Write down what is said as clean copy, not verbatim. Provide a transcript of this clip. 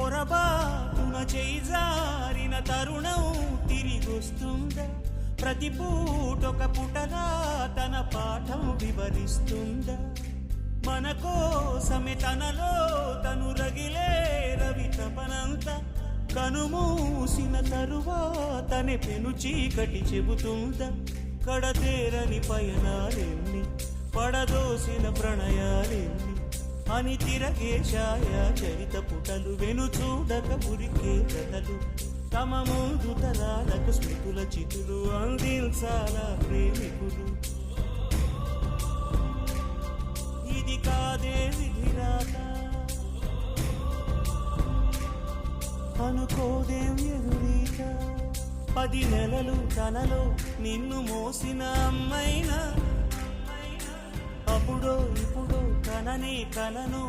పొరబాటున చేజారిన తరుణం తిరిగొస్తుందా? ప్రతి పూటొక పుటలా తన పాఠం వివరిస్తుందా? మన కోసమే తనలో తను రగిలే రవి తపనంత కనుమూసిన తరువాతనే పెను చీకటి చెబుతుందా? కడతేరని పయనాలెన్ని, పడదోసిన ప్రణయాలెన్ని అని తిరగే ఛాయా చరిత పుటలు, వెను చూడక ఉరికే కథలు, తమ ముందు తరాలకు స్మృతుల చితులు అందించాలా ప్రేమికులు. ఇది కాదే విధిరాత, అనుకోదేం ఎదురీత. 10 నెలలు తనలో నిన్ను మోసిన అమ్మైనా, అప్పుడో ఇప్పుడో కననే కలను